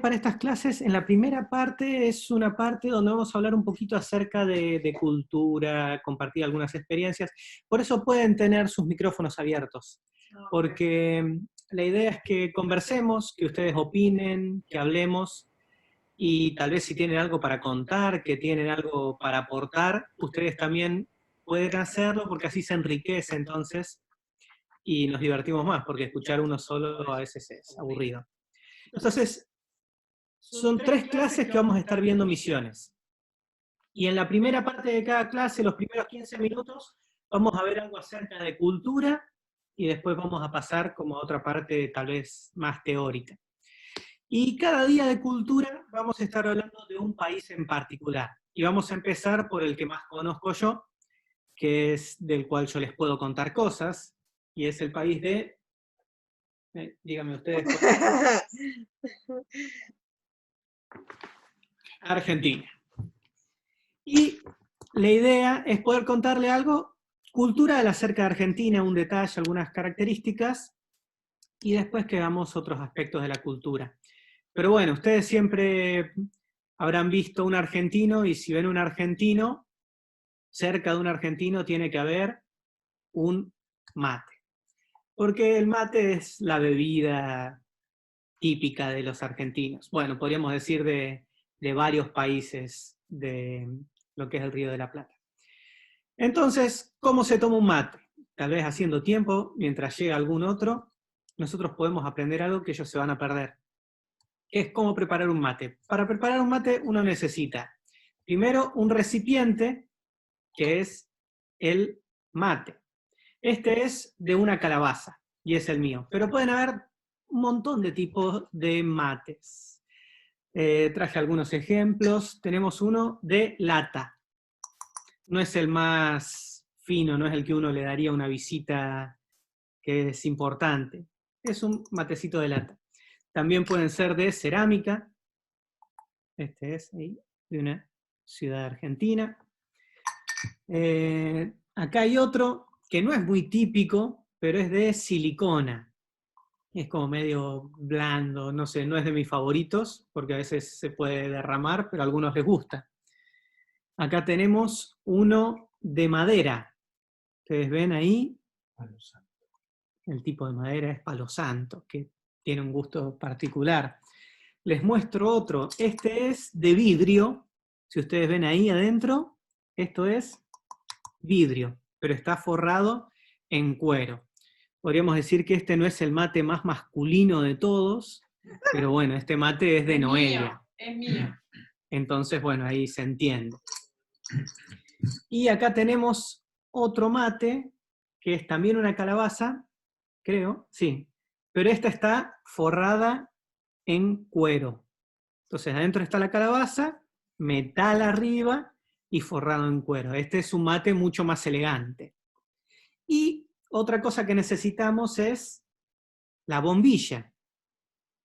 para estas clases, en la primera parte es una parte donde vamos a hablar un poquito acerca de cultura, compartir algunas experiencias. Por eso pueden tener sus micrófonos abiertos, porque la idea es que conversemos, que ustedes opinen, que hablemos, y tal vez si tienen algo para contar, que tienen algo para aportar, ustedes también pueden hacerlo, porque así se enriquece entonces, y nos divertimos más, porque escuchar uno solo a veces es aburrido. Entonces, son 3 clases que vamos a estar viendo misiones. Y en la primera parte de cada clase, los primeros 15 minutos, vamos a ver algo acerca de cultura, y después vamos a pasar como a otra parte tal vez más teórica. Y cada día de cultura vamos a estar hablando de un país en particular. Y vamos a empezar por el que más conozco yo, que es del cual yo les puedo contar cosas, y es el país de... díganme ustedes. Argentina. Y la idea es poder contarle algo cultural acerca de Argentina, un detalle, algunas características, y después que veamos otros aspectos de la cultura. Pero bueno, ustedes siempre habrán visto un argentino, y si ven un argentino, cerca de un argentino tiene que haber un mate. Porque el mate es la bebida típica de los argentinos. Bueno, podríamos decir de varios países de lo que es el Río de la Plata. Entonces, ¿cómo se toma un mate? Tal vez haciendo tiempo, mientras llega algún otro, nosotros podemos aprender algo que ellos se van a perder. Es cómo preparar un mate. Para preparar un mate uno necesita, primero, un recipiente, que es el mate. Este es de una calabaza, y es el mío. Pero pueden haber un montón de tipos de mates. Traje algunos ejemplos. Tenemos uno de lata. No es el más fino, no es el que uno le daría a una visita que es importante. Es un matecito de lata. También pueden ser de cerámica. Este es ahí, de una ciudad argentina. Acá hay otro que no es muy típico, pero es de silicona. Es como medio blando, no sé, no es de mis favoritos, porque a veces se puede derramar, pero a algunos les gusta. Acá tenemos uno de madera. Ustedes ven ahí, el tipo de madera es palo santo, que tiene un gusto particular. Les muestro otro. Este es de vidrio. Si ustedes ven ahí adentro, esto es vidrio, pero está forrado en cuero. Podríamos decir que este no es el mate más masculino de todos, pero bueno, este mate es de Noelia. Es mío. Entonces, bueno, ahí se entiende. Y acá tenemos otro mate, que es también una calabaza, creo, sí, pero esta está forrada en cuero. Entonces, adentro está la calabaza, metal arriba y forrado en cuero. Este es un mate mucho más elegante. Y otra cosa que necesitamos es la bombilla,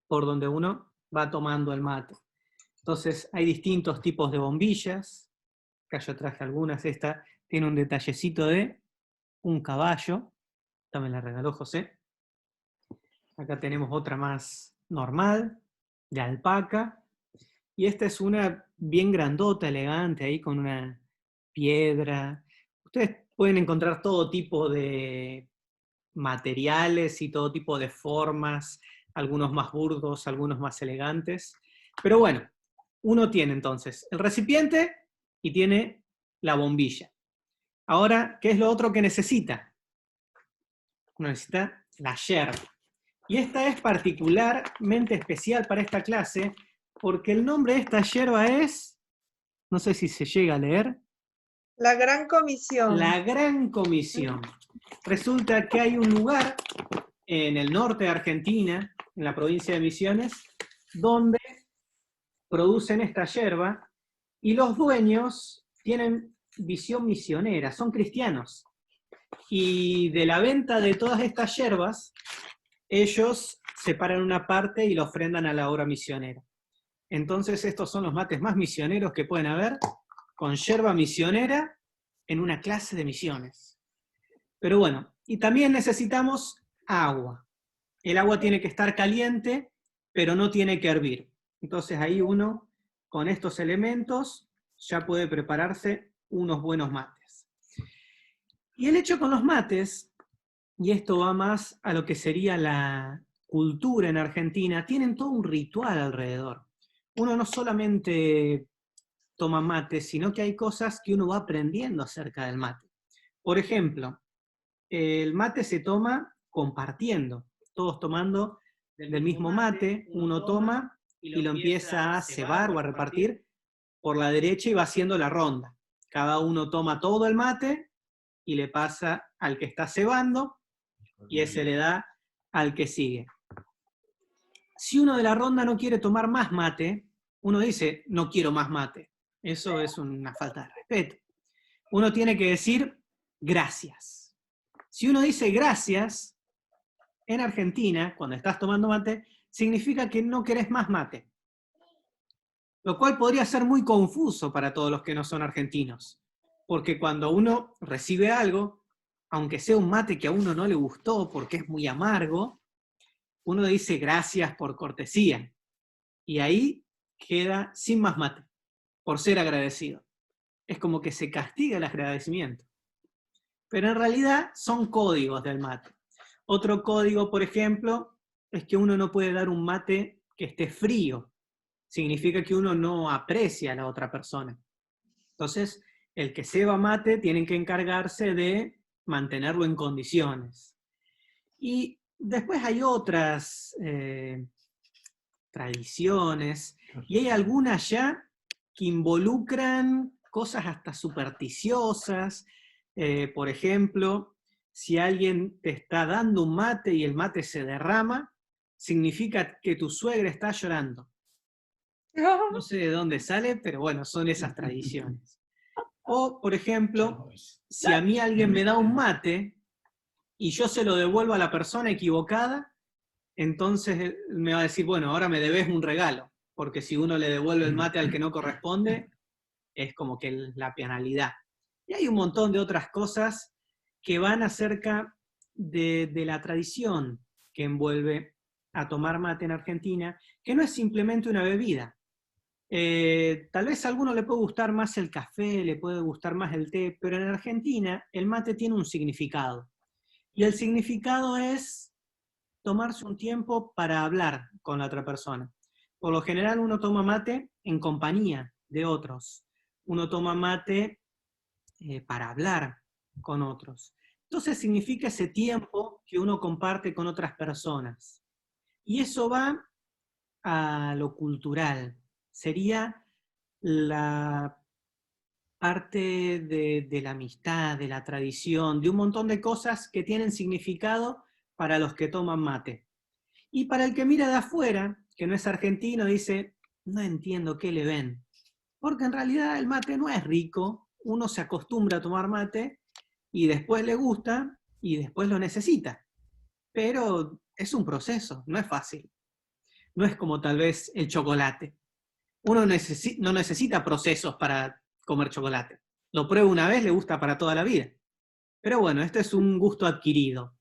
por donde uno va tomando el mate. Entonces, hay distintos tipos de bombillas. Acá yo traje algunas. Esta tiene un detallecito de un caballo. Esta me la regaló José. Acá tenemos otra más normal, de alpaca. Y esta es una bien grandota, elegante, ahí con una piedra. Ustedes pueden encontrar todo tipo de materiales y todo tipo de formas, algunos más burdos, algunos más elegantes. Pero bueno, uno tiene entonces el recipiente y tiene la bombilla. Ahora, ¿qué es lo otro que necesita? Uno necesita la yerba. Y esta es particularmente especial para esta clase, porque el nombre de esta yerba es, no sé si se llega a leer, La Gran Comisión. la Gran Comisión. Resulta que hay un lugar en el norte de Argentina, en la provincia de Misiones, donde producen esta yerba, y los dueños tienen visión misionera, son cristianos. Y de la venta de todas estas yerbas, ellos separan una parte y la ofrendan a la obra misionera. Entonces estos son los mates más misioneros que pueden haber, con yerba misionera en una clase de misiones. Pero bueno, y también necesitamos agua. El agua tiene que estar caliente, pero no tiene que hervir. Entonces ahí uno, con estos elementos, ya puede prepararse unos buenos mates. Y el hecho con los mates, y esto va más a lo que sería la cultura en Argentina, tienen todo un ritual alrededor. Uno no solamente toma mate, sino que hay cosas que uno va aprendiendo acerca del mate. Por ejemplo, el mate se toma compartiendo, todos tomando del mismo mate, uno toma y lo empieza a cebar o a repartir por la derecha y va haciendo la ronda. Cada uno toma todo el mate y le pasa al que está cebando y ese le da al que sigue. Si uno de la ronda no quiere tomar más mate, uno dice, no quiero más mate. Eso es una falta de respeto. Uno tiene que decir, gracias. Si uno dice gracias, en Argentina, cuando estás tomando mate, significa que no querés más mate. Lo cual podría ser muy confuso para todos los que no son argentinos. Porque cuando uno recibe algo, aunque sea un mate que a uno no le gustó porque es muy amargo, uno dice gracias por cortesía. Y ahí queda sin más mate, por ser agradecido. Es como que se castiga el agradecimiento. Pero en realidad son códigos del mate. Otro código, por ejemplo, es que uno no puede dar un mate que esté frío. Significa que uno no aprecia a la otra persona. Entonces, el que ceba mate tiene que encargarse de mantenerlo en condiciones. Y después hay otras tradiciones, y hay algunas ya que involucran cosas hasta supersticiosas. Por ejemplo, si alguien te está dando un mate y el mate se derrama, significa que tu suegra está llorando. No sé de dónde sale, pero bueno, son esas tradiciones. O, por ejemplo, si a mí alguien me da un mate y yo se lo devuelvo a la persona equivocada, entonces me va a decir, bueno, ahora me debes un regalo, porque si uno le devuelve el mate al que no corresponde, es como que la penalidad. Y hay un montón de otras cosas que van acerca de la tradición que envuelve a tomar mate en Argentina, que no es simplemente una bebida. Tal vez a alguno le puede gustar más el café, le puede gustar más el té, pero en Argentina el mate tiene un significado. Y el significado es tomarse un tiempo para hablar con la otra persona. Por lo general uno toma mate en compañía de otros. Uno toma mate para hablar con otros. Entonces significa ese tiempo que uno comparte con otras personas. Y eso va a lo cultural. Sería la parte de la amistad, de la tradición, de un montón de cosas que tienen significado para los que toman mate. Y para el que mira de afuera, que no es argentino, dice, no entiendo qué le ven. Porque en realidad el mate no es rico, uno se acostumbra a tomar mate y después le gusta y después lo necesita. Pero es un proceso, no es fácil. No es como tal vez el chocolate. Uno no necesita procesos para comer chocolate. Lo prueba una vez, le gusta para toda la vida. Pero bueno, este es un gusto adquirido.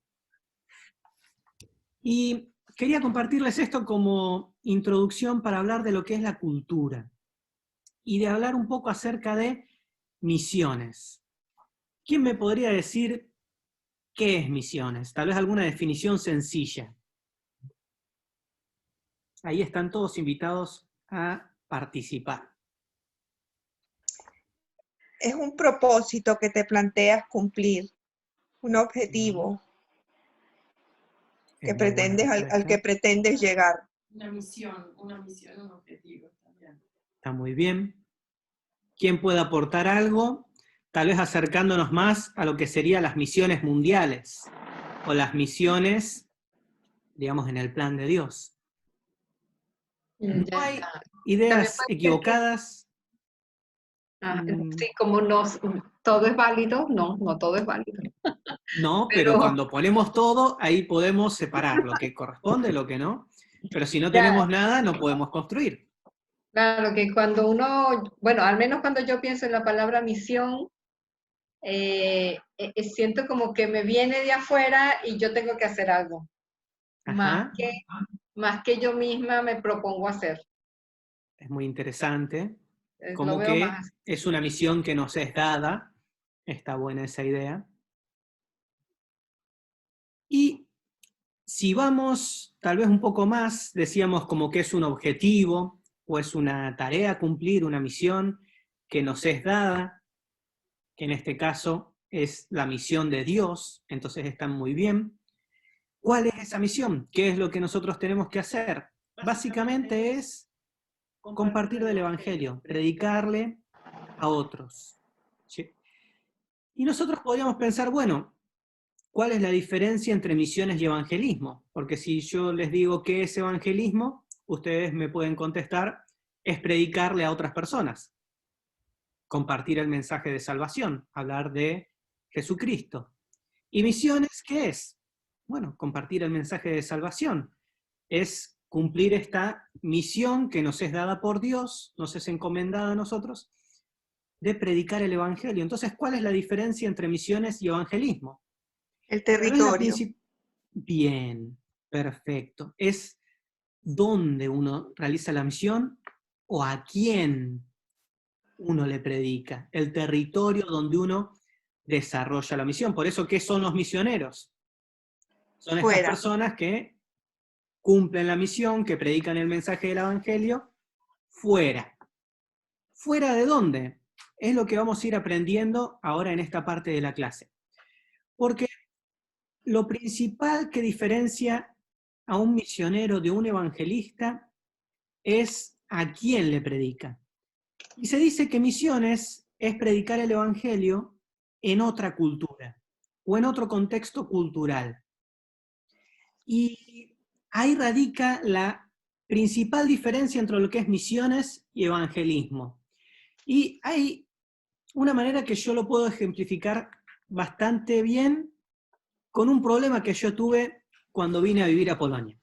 Y quería compartirles esto como introducción para hablar de lo que es la cultura y de hablar un poco acerca de misiones. ¿Quién me podría decir qué es misiones? Tal vez alguna definición sencilla. Ahí están todos invitados a participar. Es un propósito que te planteas cumplir, un objetivo que pretendes, al que pretendes llegar. Una misión, un objetivo también. Está muy bien. ¿Quién puede aportar algo? Tal vez acercándonos más a lo que serían las misiones mundiales o las misiones, digamos, en el plan de Dios. ¿No hay ideas equivocadas? Sí, como no todo es válido, no todo es válido. No, pero cuando ponemos todo, ahí podemos separar lo que corresponde, lo que no. Pero si no tenemos nada, no podemos construir. Claro, que cuando uno, bueno, al menos cuando yo pienso en la palabra misión, siento como que me viene de afuera y yo tengo que hacer algo. Más que yo misma me propongo hacer. es muy interesante, Lo como veo que más. es una misión que nos es dada, está buena esa idea. Y si vamos tal vez un poco más, decíamos como que es un objetivo, o es una tarea a cumplir, una misión que nos es dada, que en este caso es la misión de Dios, entonces están muy bien. ¿Cuál es esa misión? ¿Qué es lo que nosotros tenemos que hacer? Básicamente es compartir del Evangelio, predicarle a otros. ¿Sí? Y nosotros podríamos pensar, bueno, ¿cuál es la diferencia entre misiones y evangelismo? Porque si yo les digo qué es evangelismo, ustedes me pueden contestar, es predicarle a otras personas, compartir el mensaje de salvación, hablar de Jesucristo. ¿Y misiones qué es? Bueno, compartir el mensaje de salvación. Es cumplir esta misión que nos es dada por Dios, nos es encomendada a nosotros, de predicar el Evangelio. Entonces, ¿cuál es la diferencia entre misiones y evangelismo? El Tal vez territorio. Bien, perfecto. Es dónde uno realiza la misión o a quién uno le predica, el territorio donde uno desarrolla la misión. Por eso, ¿qué son los misioneros? Son estas Fuera. personas que cumplen la misión, que predican el mensaje del Evangelio fuera. ¿Fuera de dónde? Es lo que vamos a ir aprendiendo ahora en esta parte de la clase. Porque lo principal que diferencia a un misionero de un evangelista es a quién le predica. Y se dice que misiones es predicar el evangelio en otra cultura o en otro contexto cultural. Y ahí radica la principal diferencia entre lo que es misiones y evangelismo. Y hay una manera que yo lo puedo ejemplificar bastante bien con un problema que yo tuve cuando vine a vivir a Polonia.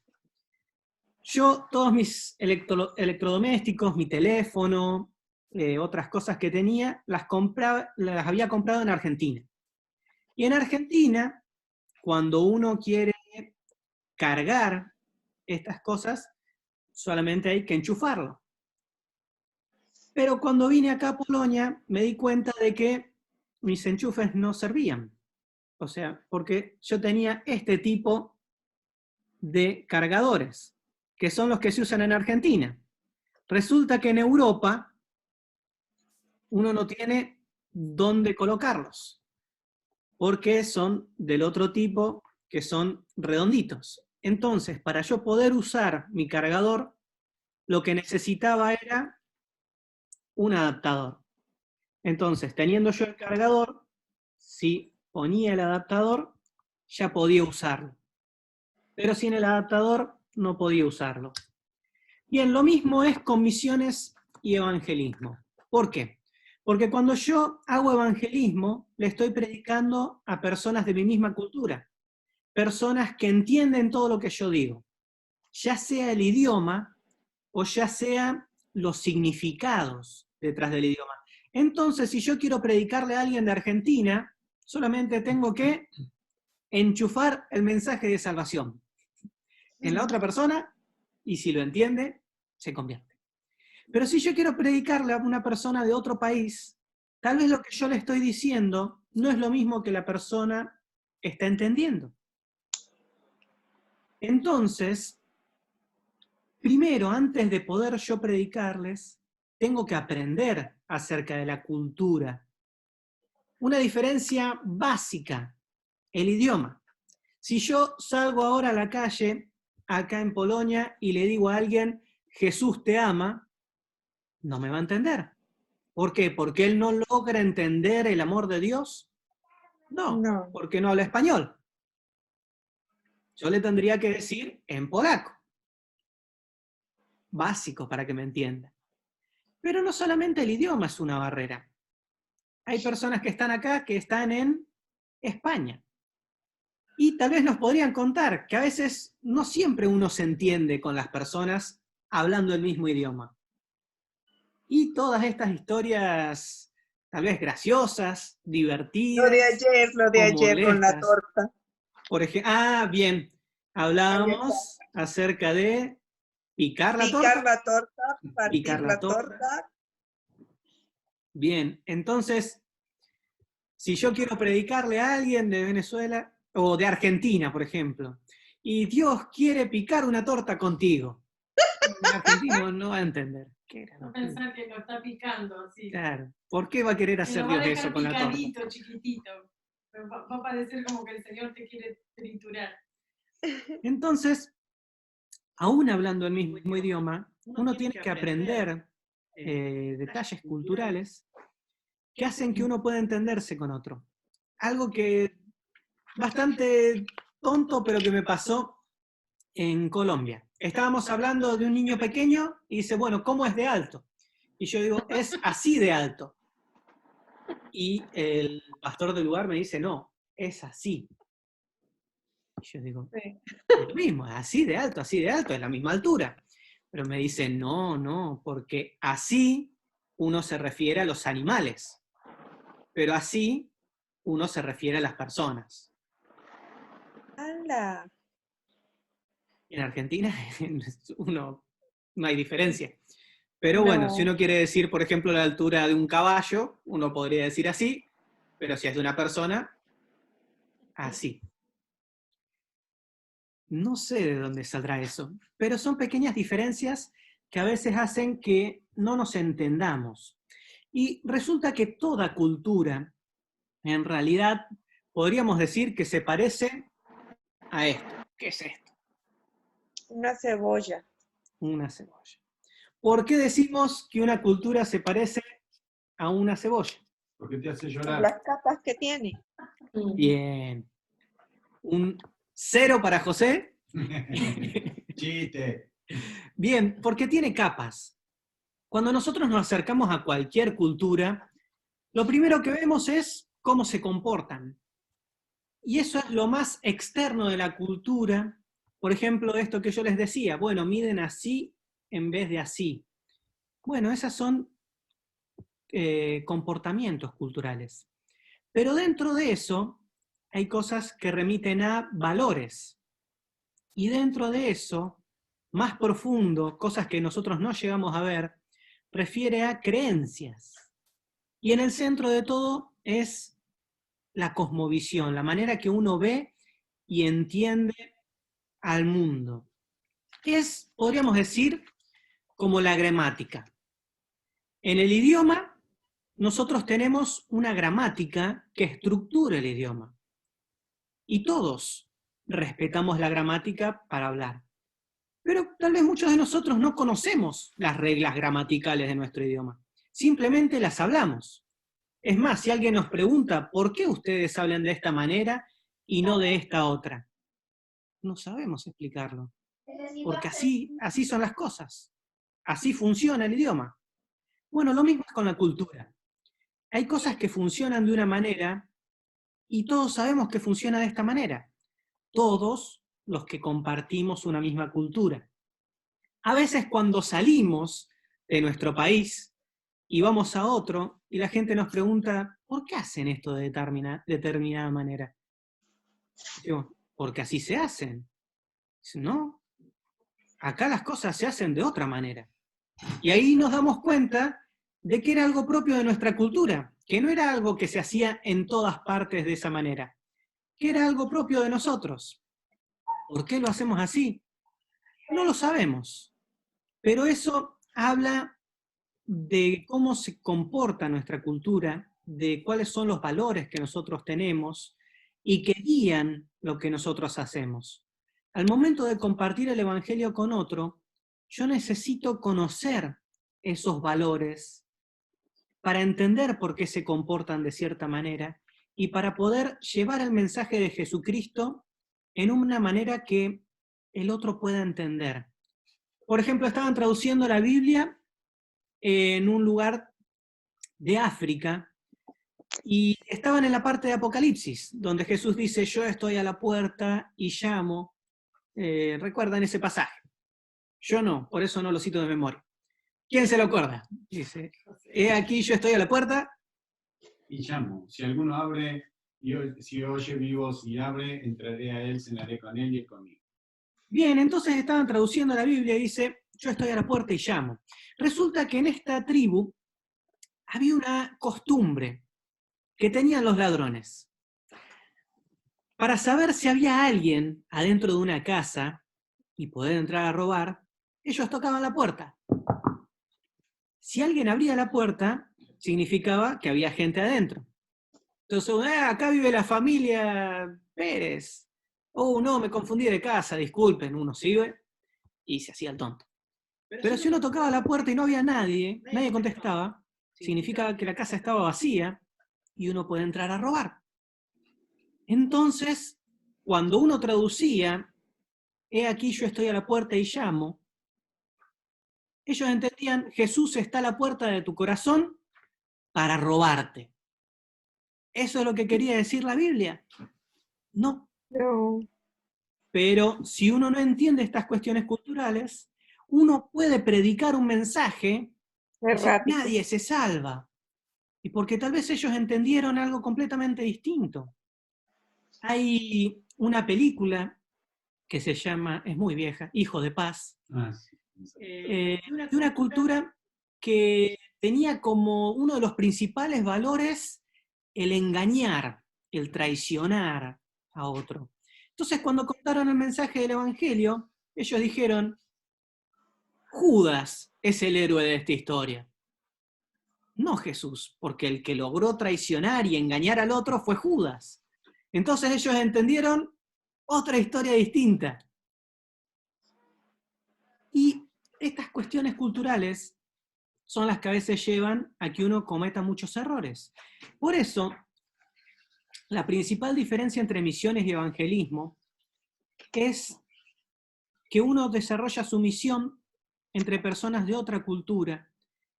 Yo, todos mis electrodomésticos, mi teléfono, otras cosas que tenía, las había comprado en Argentina. Y en Argentina, cuando uno quiere cargar estas cosas, solamente hay que enchufarlo. Pero cuando vine acá a Polonia, me di cuenta de que mis enchufes no servían. O sea, porque yo tenía este tipo de cargadores, que son los que se usan en Argentina. Resulta que en Europa uno no tiene dónde colocarlos, porque son del otro tipo, que son redonditos. Entonces, para yo poder usar mi cargador, lo que necesitaba era un adaptador. Entonces, teniendo yo el cargador, si ponía el adaptador, ya podía usarlo. Pero sin el adaptador, no podía usarlo. Bien, lo mismo es con misiones y evangelismo. ¿Por qué? Porque cuando yo hago evangelismo, le estoy predicando a personas de mi misma cultura, personas que entienden todo lo que yo digo, ya sea el idioma o ya sea los significados detrás del idioma. Entonces, si yo quiero predicarle a alguien de Argentina, solamente tengo que enchufar el mensaje de salvación en la otra persona, y si lo entiende, se convierte. Pero si yo quiero predicarle a una persona de otro país, tal vez lo que yo le estoy diciendo no es lo mismo que la persona está entendiendo. Entonces, primero, antes de poder yo predicarles, tengo que aprender acerca de la cultura. Una diferencia básica, el idioma. Si yo salgo ahora a la calle, acá en Polonia, y le digo a alguien, Jesús te ama, no me va a entender. ¿Por qué? ¿Porque él no logra entender el amor de Dios? No, No. porque no habla español. Yo le tendría que decir en polaco. Básico para que me entienda. Pero no solamente el idioma es una barrera. Hay personas que están acá que están en España. Y tal vez nos podrían contar que a veces no siempre uno se entiende con las personas hablando el mismo idioma. Y todas estas historias, tal vez graciosas, divertidas, Lo de o ayer con la molestas. torta. Por ejemplo, bien, hablábamos acerca de Picar la Picar torta. la torta, partir Picar la la torta. torta. Bien, entonces, si yo quiero predicarle a alguien de Venezuela o de Argentina, por ejemplo, y Dios quiere picar una torta contigo, el argentino no va a entender. ¿Qué era? No pensar que lo está picando así. Claro, ¿por qué va a querer Que hacer lo va a Dios dejar eso con la torta? picadito, chiquitito. Pero va a parecer como que el Señor te quiere triturar. Entonces, aún hablando el mismo idioma, uno tiene que aprender detalles culturales que hacen que uno pueda entenderse con otro. Algo que bastante tonto, pero que me pasó en Colombia. Estábamos hablando de un niño pequeño y dice, bueno, ¿cómo es de alto? Y yo digo, es así de alto. Y el pastor del lugar me dice, no, es así. Y yo digo, Sí. es lo mismo, es así de alto, es la misma altura. Pero me dice, no, porque así uno se refiere a los animales, pero así uno se refiere a las personas. ¡Hala! En Argentina no hay diferencia. Pero bueno, si No. uno quiere decir, por ejemplo, la altura de un caballo, uno podría decir así, pero si es de una persona, así. No sé de dónde saldrá eso, pero son pequeñas diferencias que a veces hacen que no nos entendamos. Y resulta que toda cultura, en realidad, podríamos decir que se parece a esto. ¿Qué es esto? Una cebolla. Una cebolla. ¿Por qué decimos que una cultura se parece a una cebolla? Porque te hace Por llorar. las capas que tiene. Bien. Un 0 para José. Chiste. Bien, porque tiene capas. Cuando nosotros nos acercamos a cualquier cultura, lo primero que vemos es cómo se comportan. Y eso es lo más externo de la cultura. Por ejemplo, esto que yo les decía, bueno, miden así en vez de así. Bueno, esas son comportamientos culturales. Pero dentro de eso hay cosas que remiten a valores. Y dentro de eso, más profundo, cosas que nosotros no llegamos a ver, refiere a creencias. Y en el centro de todo es la cosmovisión, la manera que uno ve y entiende al mundo. Es, podríamos decir, como la gramática. En el idioma, nosotros tenemos una gramática que estructura el idioma. Y todos respetamos la gramática para hablar. Pero tal vez muchos de nosotros no conocemos las reglas gramaticales de nuestro idioma. Simplemente las hablamos. Es más, si alguien nos pregunta, ¿por qué ustedes hablan de esta manera y no de esta otra? No sabemos explicarlo. Porque así son las cosas. Así funciona el idioma. Bueno, lo mismo es con la cultura. Hay cosas que funcionan de una manera y todos sabemos que funciona de esta manera. Todos los que compartimos una misma cultura. A veces cuando salimos de nuestro país y vamos a otro y la gente nos pregunta, ¿por qué hacen esto de determinada manera? Digo, porque así se hacen. No, acá las cosas se hacen de otra manera. Y ahí nos damos cuenta de que era algo propio de nuestra cultura, que no era algo que se hacía en todas partes de esa manera, que era algo propio de nosotros. ¿Por qué lo hacemos así? No lo sabemos. Pero eso habla de cómo se comporta nuestra cultura, de cuáles son los valores que nosotros tenemos y que guían lo que nosotros hacemos. Al momento de compartir el Evangelio con otro, yo necesito conocer esos valores para entender por qué se comportan de cierta manera y para poder llevar el mensaje de Jesucristo en una manera que el otro pueda entender. Por ejemplo, estaban traduciendo la Biblia en un lugar de África y estaban en la parte de Apocalipsis, donde Jesús dice, yo estoy a la puerta y llamo. ¿Recuerdan ese pasaje? Yo no, por eso no lo cito de memoria. ¿Quién se lo acuerda? Dice, he aquí yo estoy a la puerta. Y llamo. Si alguno abre, si oye mi voz y abre, entraré a él, cenaré con él y él conmigo. Bien, entonces estaban traduciendo la Biblia y dice, yo estoy a la puerta y llamo. Resulta que en esta tribu había una costumbre que tenían los ladrones. Para saber si había alguien adentro de una casa y poder entrar a robar, ellos tocaban la puerta. Si alguien abría la puerta, significaba que había gente adentro. Entonces, acá vive la familia Pérez. Oh, no, me confundí de casa, disculpen, uno sigue y se hacía el tonto. Pero si uno tocaba la puerta y no había nadie, nadie contestaba, significa que la casa estaba vacía y uno puede entrar a robar. Entonces, cuando uno traducía, he aquí yo estoy a la puerta y llamo, ellos entendían, Jesús está a la puerta de tu corazón para robarte. ¿Eso es lo que quería decir la Biblia? No. No. Pero si uno no entiende estas cuestiones culturales, uno puede predicar un mensaje y Errático. nadie se salva. Y porque tal vez ellos entendieron algo completamente distinto. Hay una película que se llama, es muy vieja, Hijo de Paz, de una cultura que tenía como uno de los principales valores el engañar, el traicionar a otro. Entonces, cuando contaron el mensaje del Evangelio, ellos dijeron, Judas es el héroe de esta historia. No Jesús, porque el que logró traicionar y engañar al otro fue Judas. Entonces ellos entendieron otra historia distinta. Y estas cuestiones culturales son las que a veces llevan a que uno cometa muchos errores. Por eso, la principal diferencia entre misiones y evangelismo es que uno desarrolla su misión entre personas de otra cultura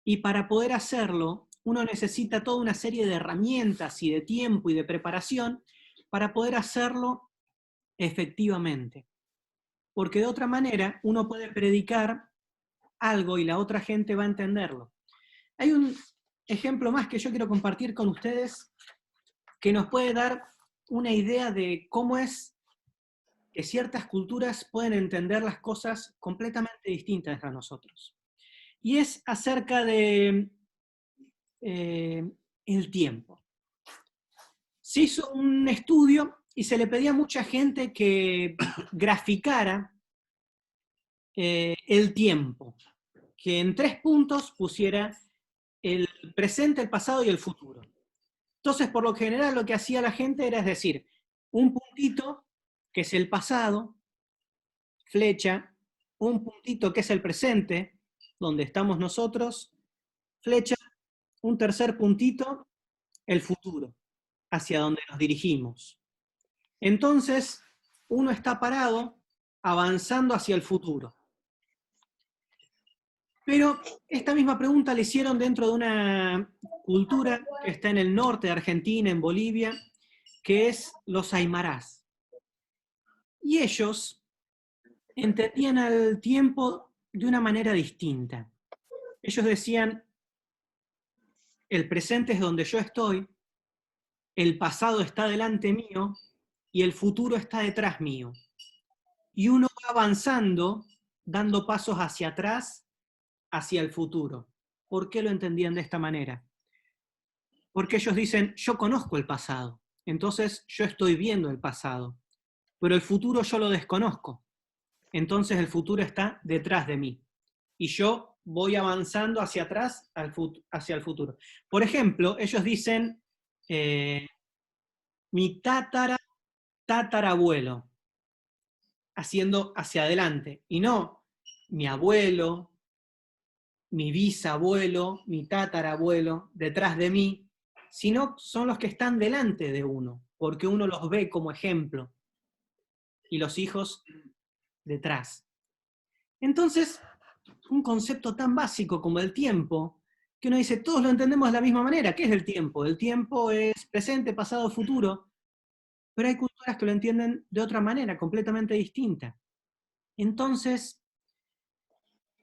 y para poder hacerlo uno necesita toda una serie de herramientas y de tiempo y de preparación para poder hacerlo efectivamente. Porque de otra manera uno puede predicar algo y la otra gente va a entenderlo. Hay un ejemplo más que yo quiero compartir con ustedes que nos puede dar una idea de cómo es que ciertas culturas pueden entender las cosas completamente distintas a nosotros. Y es acerca de el tiempo. Se hizo un estudio y se le pedía a mucha gente que graficara el tiempo, que en 3 puntos pusiera el presente, el pasado y el futuro. Entonces, por lo general, lo que hacía la gente era, es decir, un puntito, que es el pasado, flecha, un puntito que es el presente, donde estamos nosotros, flecha, un tercer puntito, el futuro, hacia donde nos dirigimos. Entonces, uno está parado, avanzando hacia el futuro. Pero esta misma pregunta le hicieron dentro de una cultura que está en el norte de Argentina, en Bolivia, que es los aymarás. Y ellos entendían al tiempo de una manera distinta. Ellos decían, el presente es donde yo estoy, el pasado está delante mío y el futuro está detrás mío. Y uno va avanzando, dando pasos hacia atrás, hacia el futuro. ¿Por qué lo entendían de esta manera? Porque ellos dicen, yo conozco el pasado, entonces yo estoy viendo el pasado, pero el futuro yo lo desconozco, entonces el futuro está detrás de mí, y yo voy avanzando hacia atrás hacia el futuro. Por ejemplo, ellos dicen, mi tatarabuelo, haciendo hacia adelante, y no mi abuelo, mi bisabuelo, mi tatarabuelo, detrás de mí, sino son los que están delante de uno, porque uno los ve como ejemplo, y los hijos detrás. Entonces, un concepto tan básico como el tiempo, que uno dice, todos lo entendemos de la misma manera. ¿Qué es el tiempo? El tiempo es presente, pasado, futuro, pero hay culturas que lo entienden de otra manera, completamente distinta. Entonces,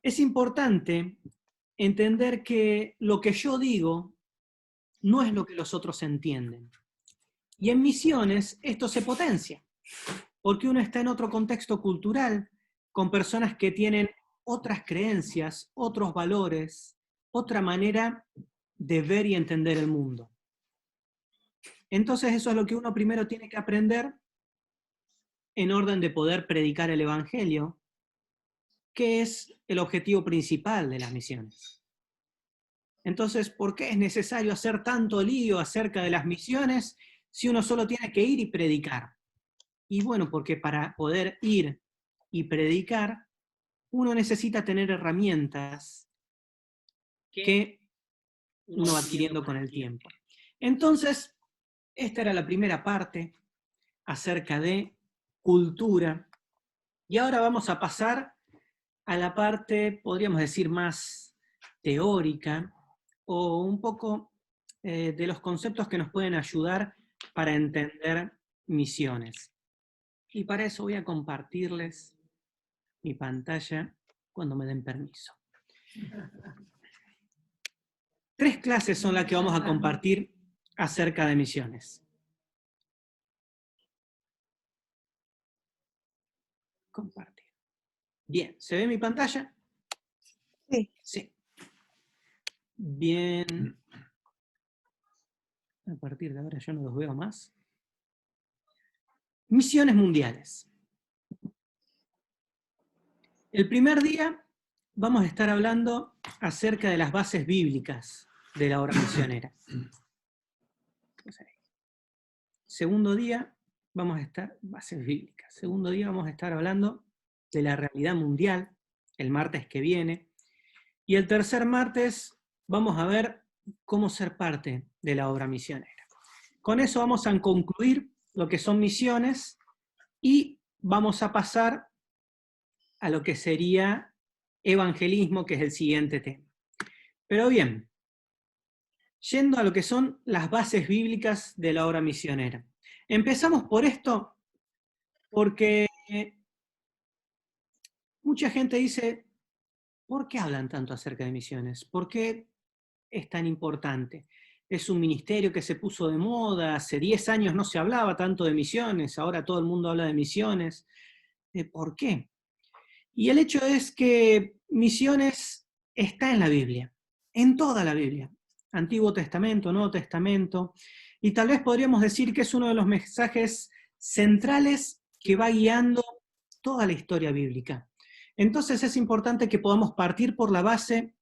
es importante entender que lo que yo digo no es lo que los otros entienden. Y en misiones esto se potencia, porque uno está en otro contexto cultural, con personas que tienen otras creencias, otros valores, otra manera de ver y entender el mundo. Entonces eso es lo que uno primero tiene que aprender en orden de poder predicar el Evangelio, que es el objetivo principal de las misiones. Entonces, ¿por qué es necesario hacer tanto lío acerca de las misiones si uno solo tiene que ir y predicar? Y bueno, porque para poder ir y predicar, uno necesita tener herramientas que uno va adquiriendo con el tiempo. Entonces, esta era la primera parte acerca de cultura. Y ahora vamos a pasar a la parte, podríamos decir, más teórica, o un poco de los conceptos que nos pueden ayudar para entender misiones. Y para eso voy a compartirles mi pantalla cuando me den permiso. 3 clases son las que vamos a compartir acerca de misiones. Compartir. Bien, ¿se ve mi pantalla? Sí. Sí. Bien. A partir de ahora yo no los veo más. Misiones mundiales. El primer día vamos a estar hablando acerca de las bases bíblicas de la obra misionera. Segundo día vamos a estar, bases bíblicas. Segundo día vamos a estar hablando de la realidad mundial, el martes que viene. Y el tercer martes vamos a ver cómo ser parte de la obra misionera. Con eso vamos a concluir lo que son misiones y vamos a pasar a lo que sería evangelismo, que es el siguiente tema. Pero bien, yendo a lo que son las bases bíblicas de la obra misionera. Empezamos por esto porque mucha gente dice, ¿por qué hablan tanto acerca de misiones? ¿Por qué es tan importante? Es un ministerio que se puso de moda, hace 10 años no se hablaba tanto de misiones, ahora todo el mundo habla de misiones. ¿Por qué? Y el hecho es que misiones está en la Biblia, en toda la Biblia, Antiguo Testamento, Nuevo Testamento, y tal vez podríamos decir que es uno de los mensajes centrales que va guiando toda la historia bíblica. Entonces es importante que podamos partir por la base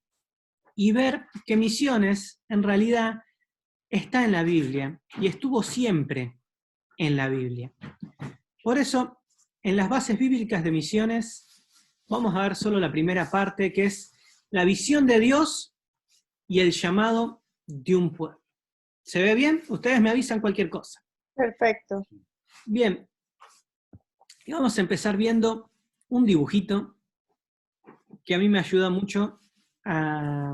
y ver que misiones en realidad está en la Biblia y estuvo siempre en la Biblia. Por eso, en las bases bíblicas de misiones, vamos a ver solo la primera parte, que es la visión de Dios y el llamado de un pueblo. ¿Se ve bien? Ustedes me avisan cualquier cosa. Perfecto. Bien. Y vamos a empezar viendo un dibujito que a mí me ayuda mucho a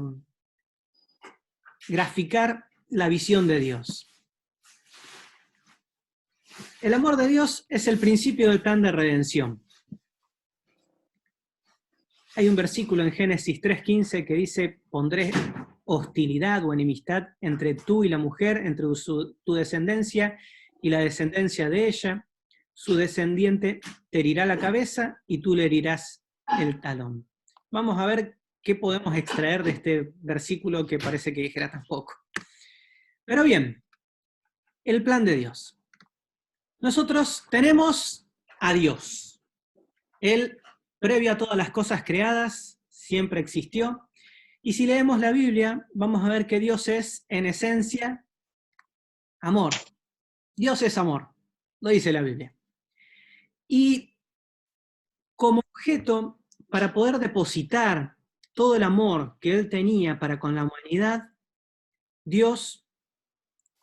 graficar la visión de Dios. El amor de Dios es el principio del plan de redención. Hay un versículo en Génesis 3:15 que dice, pondré hostilidad o enemistad entre tú y la mujer, entre tu descendencia y la descendencia de ella. Su descendiente te herirá la cabeza y tú le herirás el talón. Vamos a ver qué podemos extraer de este versículo que parece que dijera tan poco. Pero bien, el plan de Dios. Nosotros tenemos a Dios. Él, previo a todas las cosas creadas, siempre existió. Y si leemos la Biblia, vamos a ver que Dios es, en esencia, amor. Dios es amor, lo dice la Biblia. Y como objeto, para poder depositar todo el amor que Él tenía para con la humanidad, Dios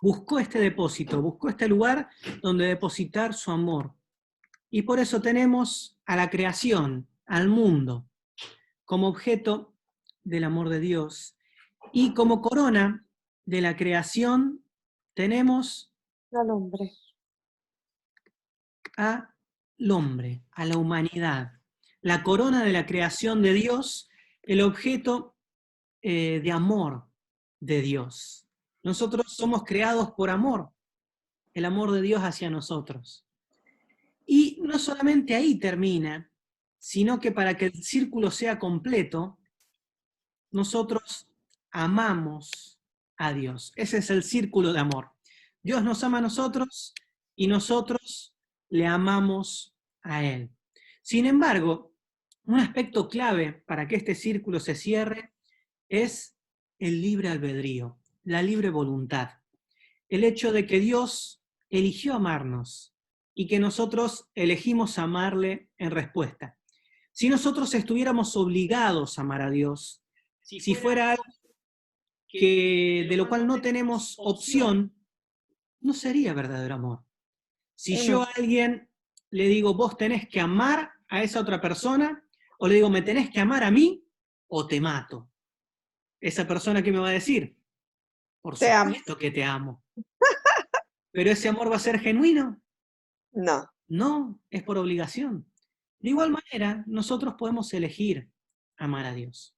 buscó este depósito, buscó este lugar donde depositar su amor. Y por eso tenemos a la creación, al mundo, como objeto del amor de Dios. Y como corona de la creación tenemos Al hombre. al hombre, a la humanidad. La corona de la creación de Dios, el objeto de amor de Dios. Nosotros somos creados por amor, el amor de Dios hacia nosotros. Y no solamente ahí termina, sino que para que el círculo sea completo, nosotros amamos a Dios. Ese es el círculo de amor. Dios nos ama a nosotros y nosotros le amamos a Él. Sin embargo, un aspecto clave para que este círculo se cierre es el libre albedrío, la libre voluntad. El hecho de que Dios eligió amarnos y que nosotros elegimos amarle en respuesta. Si nosotros estuviéramos obligados a amar a Dios, si fuera algo de lo cual no tenemos opción, no sería verdadero amor. Si yo a alguien le digo, vos tenés que amar a esa otra persona, o le digo, me tenés que amar a mí, o te mato. Esa persona, ¿qué me va a decir? Por Te amo. supuesto que te amo. ¿Pero ese amor va a ser genuino? No. No, es por obligación. De igual manera, nosotros podemos elegir amar a Dios.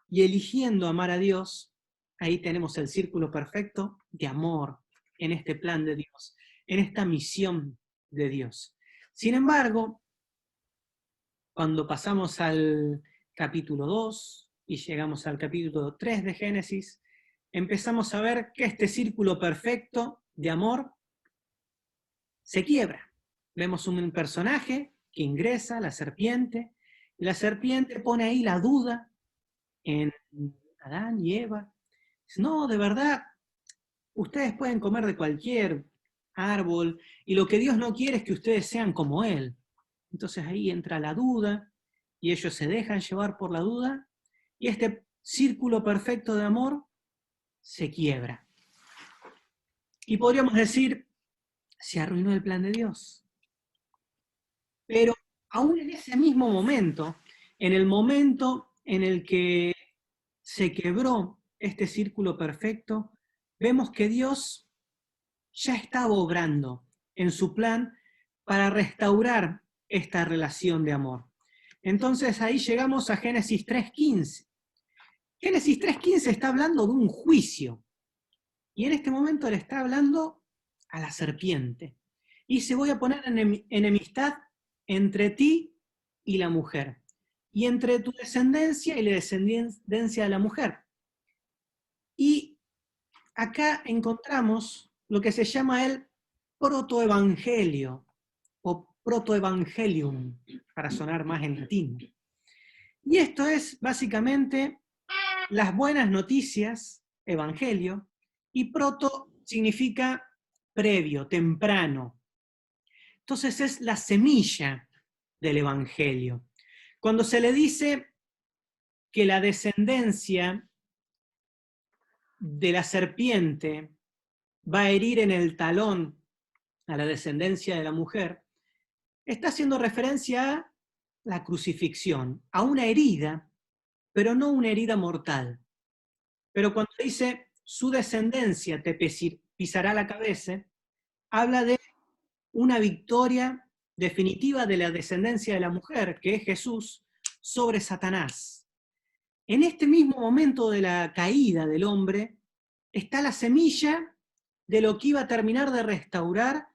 Y eligiendo amar a Dios, ahí tenemos el círculo perfecto de amor en este plan de Dios, en esta misión de Dios. Sin embargo, cuando pasamos al capítulo 2 y llegamos al capítulo 3 de Génesis, empezamos a ver que este círculo perfecto de amor se quiebra. Vemos un personaje que ingresa, la serpiente, y la serpiente pone ahí la duda en Adán y Eva. Dice, no, de verdad, ustedes pueden comer de cualquier árbol, y lo que Dios no quiere es que ustedes sean como Él. Entonces ahí entra la duda, y ellos se dejan llevar por la duda, y este círculo perfecto de amor se quiebra. Y podríamos decir, se arruinó el plan de Dios. Pero aún en ese mismo momento, en el momento en el que se quebró este círculo perfecto, vemos que Dios ya estaba obrando en su plan para restaurar esta relación de amor. Entonces ahí llegamos a Génesis 3:15. Génesis 3:15 está hablando de un juicio, y en este momento le está hablando a la serpiente. Y se voy a poner enemistad entre ti y la mujer, y entre tu descendencia y la descendencia de la mujer. Y acá encontramos lo que se llama el protoevangelio, o protoevangelium, para sonar más en latín. Y esto es básicamente las buenas noticias, evangelio, y proto significa previo, temprano. Entonces es la semilla del evangelio. Cuando se le dice que la descendencia de la serpiente va a herir en el talón a la descendencia de la mujer, está haciendo referencia a la crucifixión, a una herida, pero no una herida mortal. Pero cuando dice su descendencia te pisará la cabeza, habla de una victoria definitiva de la descendencia de la mujer, que es Jesús, sobre Satanás. En este mismo momento de la caída del hombre, está la semilla de lo que iba a terminar de restaurar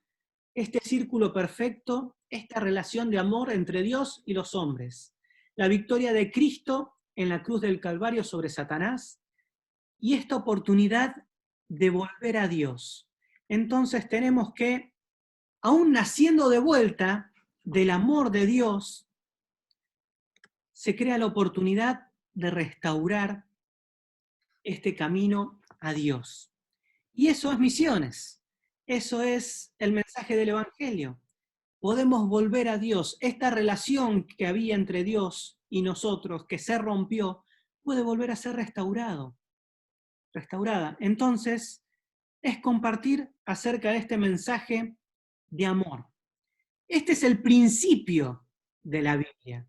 este círculo perfecto, esta relación de amor entre Dios y los hombres. La victoria de Cristo en la cruz del Calvario sobre Satanás, y esta oportunidad de volver a Dios. Entonces tenemos que, aún naciendo de vuelta del amor de Dios, se crea la oportunidad de restaurar este camino a Dios. Y eso es misiones. Eso es el mensaje del Evangelio. Podemos volver a Dios. Esta relación que había entre Dios y nosotros, que se rompió, puede volver a ser restaurada. Entonces, es compartir acerca de este mensaje de amor. Este es el principio de la Biblia,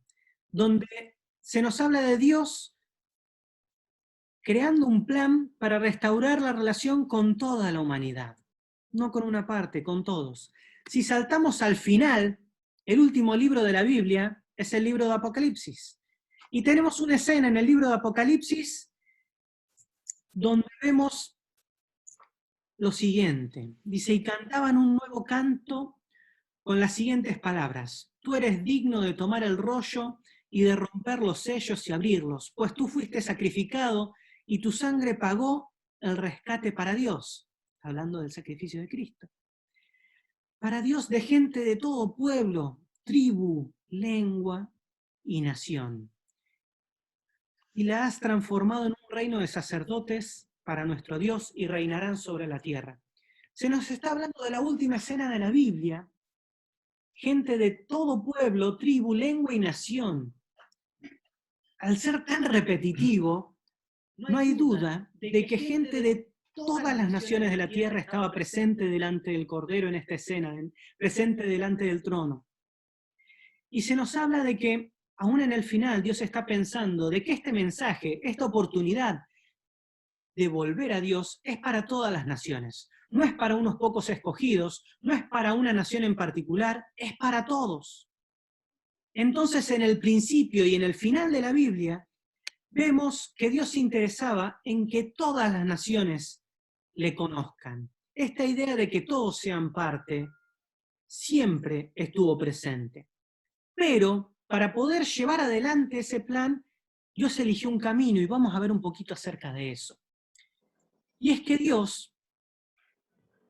donde se nos habla de Dios creando un plan para restaurar la relación con toda la humanidad, no con una parte, con todos. Si saltamos al final, el último libro de la Biblia es el libro de Apocalipsis. Y tenemos una escena en el libro de Apocalipsis donde vemos lo siguiente. Dice, y cantaban un nuevo canto con las siguientes palabras. tú eres digno de tomar el rollo y de romper los sellos y abrirlos, pues tú fuiste sacrificado y tu sangre pagó el rescate para Dios, hablando del sacrificio de Cristo. Para Dios de gente de todo pueblo, tribu, lengua y nación. Y la has transformado en un reino de sacerdotes para nuestro Dios y reinarán sobre la tierra. Se nos está hablando de la última escena de la Biblia, gente de todo pueblo, tribu, lengua y nación. Al ser tan repetitivo, no hay duda de que gente de todas las naciones de la tierra estaba presente delante del Cordero en esta escena, presente delante del trono. Y se nos habla de que, aún en el final, Dios está pensando de que este mensaje, esta oportunidad de volver a Dios, es para todas las naciones. No es para unos pocos escogidos, no es para una nación en particular, es para todos. Entonces, en el principio y en el final de la Biblia, vemos que Dios se interesaba en que todas las naciones le conozcan. Esta idea de que todos sean parte siempre estuvo presente. Pero para poder llevar adelante ese plan, Dios eligió un camino y vamos a ver un poquito acerca de eso. Y es que Dios,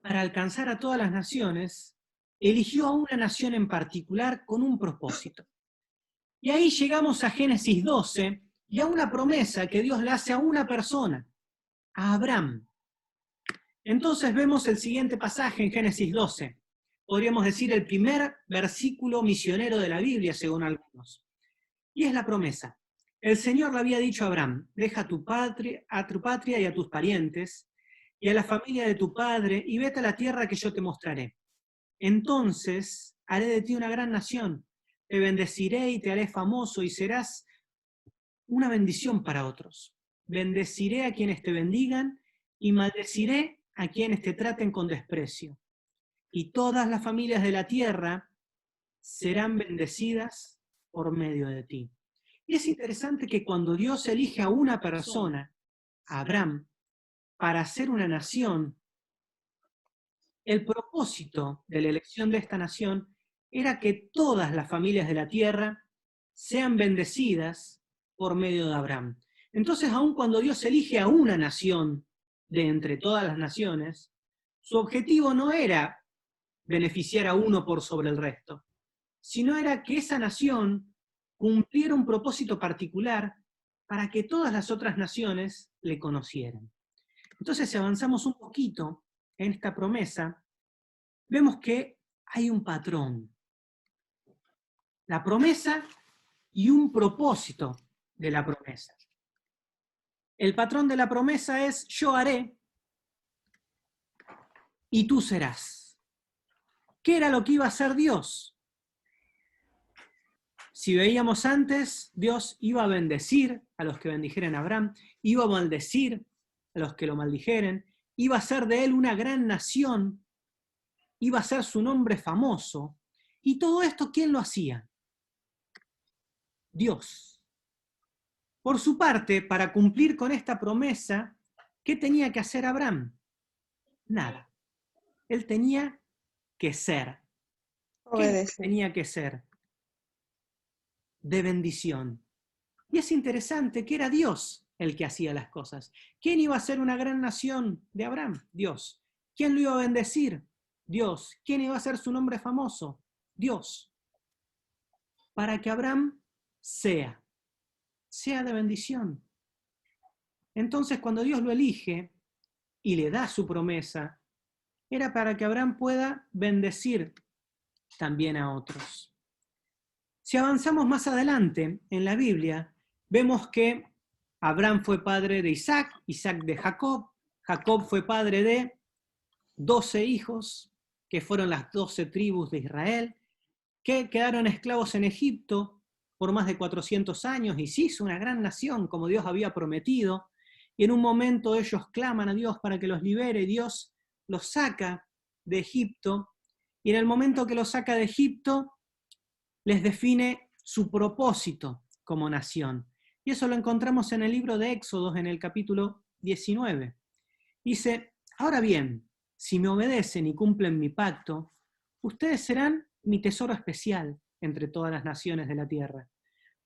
para alcanzar a todas las naciones, eligió a una nación en particular con un propósito. Y ahí llegamos a Génesis 12 y a una promesa que Dios le hace a una persona, a Abraham. Entonces vemos el siguiente pasaje en Génesis 12. Podríamos decir el primer versículo misionero de la Biblia, según algunos. Y es la promesa. El Señor le había dicho a Abraham, deja a tu patria y a tus parientes, y a la familia de tu padre, y vete a la tierra que yo te mostraré. Entonces haré de ti una gran nación, te bendeciré y te haré famoso, y serás una bendición para otros. Bendeciré a quienes te bendigan, y maldeciré a quienes te traten con desprecio. Y todas las familias de la tierra serán bendecidas por medio de ti. Y es interesante que cuando Dios elige a una persona, a Abraham, para hacer una nación, el propósito de la elección de esta nación era que todas las familias de la tierra sean bendecidas por medio de Abraham. Entonces, aun cuando Dios elige a una nación de entre todas las naciones, su objetivo no era beneficiar a uno por sobre el resto, sino era que esa nación cumpliera un propósito particular para que todas las otras naciones le conocieran. Entonces, si avanzamos un poquito en esta promesa, vemos que hay un patrón. La promesa y un propósito de la promesa. El patrón de la promesa es: yo haré y tú serás. ¿Qué era lo que iba a hacer Dios? Si veíamos antes, Dios iba a bendecir a los que bendijeren a Abraham, iba a maldecir a los que lo maldijeren, iba a hacer de él una gran nación, iba a ser su nombre famoso. Y todo esto, ¿quién lo hacía? Dios. Por su parte, para cumplir con esta promesa, ¿qué tenía que hacer Abraham? Nada. Él tenía que ser. ¿Qué tenía que ser? De bendición. Y es interesante que era Dios el que hacía las cosas. ¿Quién iba a ser una gran nación de Abraham? Dios. ¿Quién lo iba a bendecir? Dios. ¿Quién iba a ser su nombre famoso? Dios. Para que Abraham sea de bendición. Entonces, cuando Dios lo elige y le da su promesa, era para que Abraham pueda bendecir también a otros. Si avanzamos más adelante en la Biblia, vemos que Abraham fue padre de Isaac, Isaac de Jacob, Jacob fue padre de 12 hijos, que fueron las 12 tribus de Israel, que quedaron esclavos en Egipto por más de 400 años y se hizo una gran nación como Dios había prometido, y en un momento ellos claman a Dios para que los libere, Dios los saca de Egipto, y en el momento que los saca de Egipto, les define su propósito como nación. Y eso lo encontramos en el libro de Éxodo, en el capítulo 19. Dice: ahora bien, si me obedecen y cumplen mi pacto, ustedes serán mi tesoro especial, entre todas las naciones de la tierra,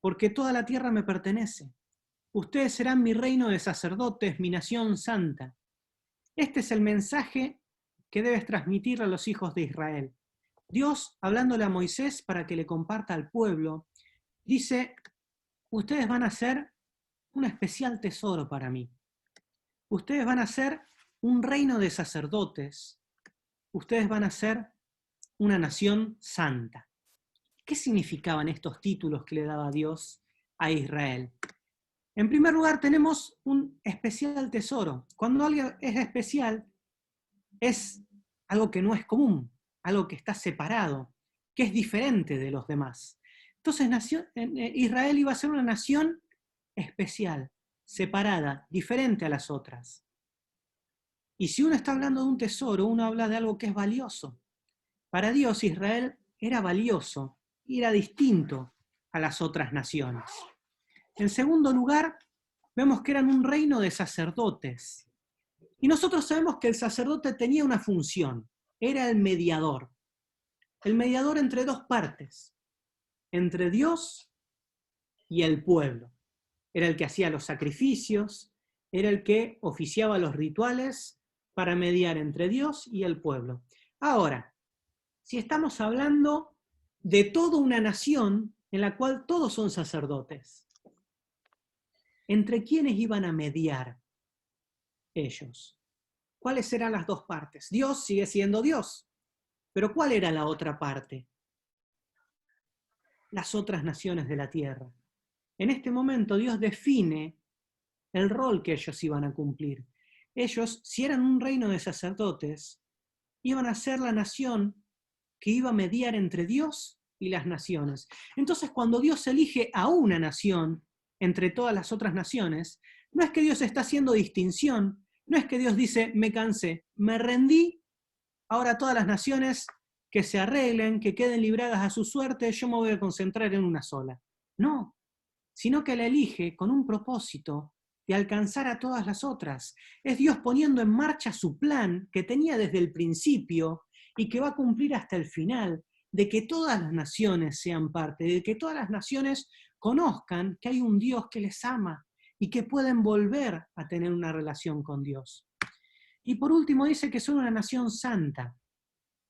porque toda la tierra me pertenece. Ustedes serán mi reino de sacerdotes, mi nación santa. Este es el mensaje que debes transmitir a los hijos de Israel. Dios, hablándole a Moisés para que le comparta al pueblo, dice: ustedes van a ser un especial tesoro para mí. Ustedes van a ser un reino de sacerdotes. Ustedes van a ser una nación santa. ¿Qué significaban estos títulos que le daba Dios a Israel? En primer lugar, tenemos un especial tesoro. Cuando algo es especial, es algo que no es común, algo que está separado, que es diferente de los demás. Entonces, Israel iba a ser una nación especial, separada, diferente a las otras. Y si uno está hablando de un tesoro, uno habla de algo que es valioso. Para Dios, Israel era valioso y era distinto a las otras naciones. En segundo lugar, vemos que eran un reino de sacerdotes. Y nosotros sabemos que el sacerdote tenía una función, era el mediador entre dos partes, entre Dios y el pueblo. Era el que hacía los sacrificios, era el que oficiaba los rituales para mediar entre Dios y el pueblo. Ahora, si estamos hablando de toda una nación en la cual todos son sacerdotes, ¿entre quiénes iban a mediar ellos? ¿Cuáles eran las dos partes? Dios sigue siendo Dios, pero ¿cuál era la otra parte? Las otras naciones de la tierra. En este momento Dios define el rol que ellos iban a cumplir. Ellos, si eran un reino de sacerdotes, iban a ser la nación que iba a mediar entre Dios y las naciones. Entonces, cuando Dios elige a una nación entre todas las otras naciones, no es que Dios está haciendo distinción, no es que Dios dice: me cansé, me rendí, ahora todas las naciones que se arreglen, que queden libradas a su suerte, yo me voy a concentrar en una sola. No, sino que la elige con un propósito de alcanzar a todas las otras. Es Dios poniendo en marcha su plan que tenía desde el principio y que va a cumplir hasta el final, de que todas las naciones sean parte, de que todas las naciones conozcan que hay un Dios que les ama y que pueden volver a tener una relación con Dios. Y por último dice que son una nación santa.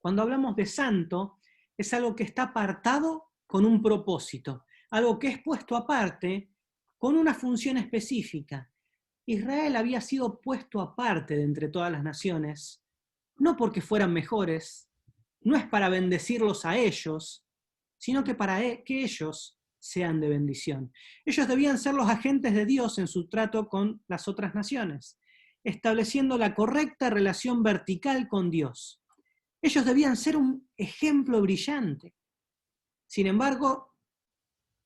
Cuando hablamos de santo, es algo que está apartado con un propósito, algo que es puesto aparte con una función específica. Israel había sido puesto aparte de entre todas las naciones, no porque fueran mejores, no es para bendecirlos a ellos, sino que para que ellos sean de bendición. Ellos debían ser los agentes de Dios en su trato con las otras naciones, estableciendo la correcta relación vertical con Dios. Ellos debían ser un ejemplo brillante. Sin embargo,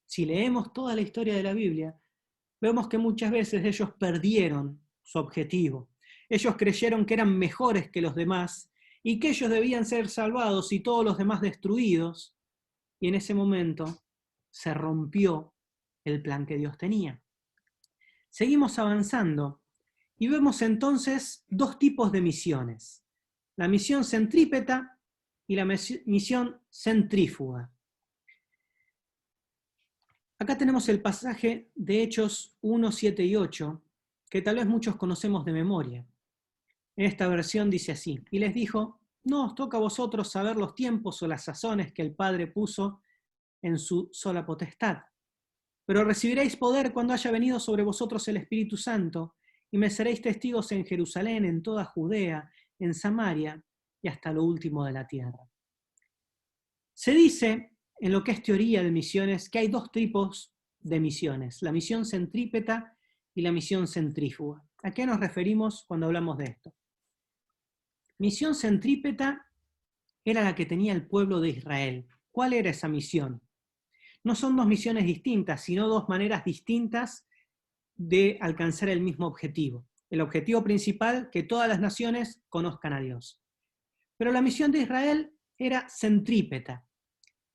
si leemos toda la historia de la Biblia, vemos que muchas veces ellos perdieron su objetivo. Ellos creyeron que eran mejores que los demás y que ellos debían ser salvados y todos los demás destruidos. Y en ese momento se rompió el plan que Dios tenía. Seguimos avanzando y vemos entonces dos tipos de misiones: la misión centrípeta y la misión centrífuga. Acá tenemos el pasaje de Hechos 1, 7 y 8, que tal vez muchos conocemos de memoria. En esta versión dice así: y les dijo: no os toca a vosotros saber los tiempos o las sazones que el Padre puso en su sola potestad, pero recibiréis poder cuando haya venido sobre vosotros el Espíritu Santo, y me seréis testigos en Jerusalén, en toda Judea, en Samaria y hasta lo último de la tierra. Se dice, en lo que es teoría de misiones, que hay dos tipos de misiones: la misión centrípeta y la misión centrífuga. ¿A qué nos referimos cuando hablamos de esto? Misión centrípeta era la que tenía el pueblo de Israel. ¿Cuál era esa misión? No son dos misiones distintas, sino dos maneras distintas de alcanzar el mismo objetivo. El objetivo principal, que todas las naciones conozcan a Dios. Pero la misión de Israel era centrípeta.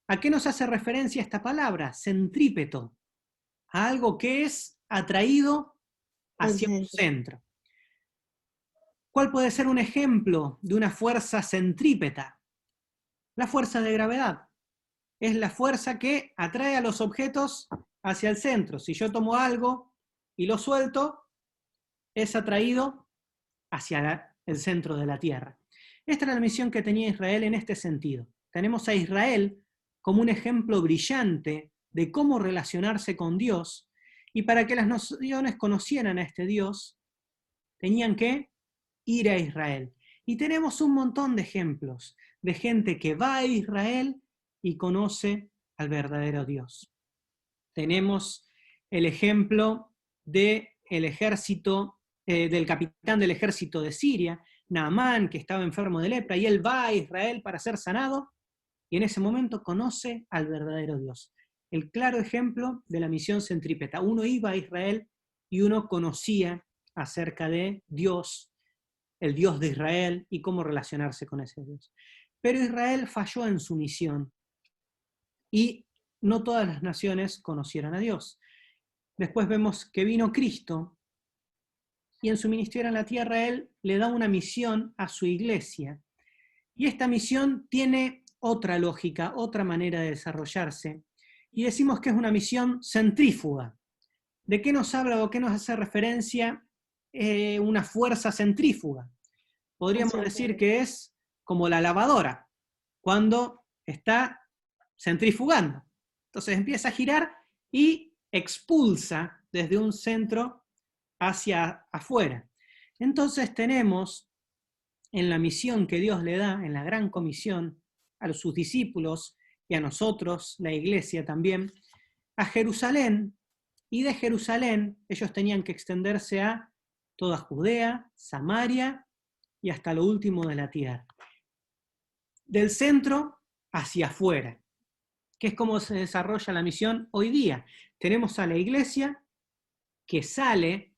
¿A qué nos hace referencia esta palabra? Centrípeto. A algo que es atraído hacia un centro. ¿Cuál puede ser un ejemplo de una fuerza centrípeta? La fuerza de gravedad. es la fuerza que atrae a los objetos hacia el centro. Si yo tomo algo y lo suelto, es atraído hacia el centro de la tierra. Esta era la misión que tenía Israel en este sentido. Tenemos a Israel como un ejemplo brillante de cómo relacionarse con Dios, y para que las naciones conocieran a este Dios, tenían que ir a Israel. Y tenemos un montón de ejemplos de gente que va a Israel y conoce al verdadero Dios. Tenemos el ejemplo del ejército, del capitán del ejército de Siria, Naamán, que estaba enfermo de lepra, y él va a Israel para ser sanado, y en ese momento conoce al verdadero Dios. El claro ejemplo de la misión centrípeta. Uno iba a Israel y uno conocía acerca de Dios, el Dios de Israel, y cómo relacionarse con ese Dios. Pero Israel falló en su misión, y no todas las naciones conocieron a Dios. Después vemos que vino Cristo, y en su ministerio en la tierra Él le da una misión a su iglesia. Y esta misión tiene otra lógica, otra manera de desarrollarse. Y decimos que es una misión centrífuga. ¿De qué nos habla o qué nos hace referencia una fuerza centrífuga? Podríamos decir que es como la lavadora, cuando está centrifugando. Entonces empieza a girar y expulsa desde un centro hacia afuera. Entonces tenemos en la misión que Dios le da, en la gran comisión, a sus discípulos y a nosotros, la iglesia también, a Jerusalén, y de Jerusalén ellos tenían que extenderse a toda Judea, Samaria y hasta lo último de la tierra. Del centro hacia afuera, que es como se desarrolla la misión hoy día. Tenemos a la iglesia que sale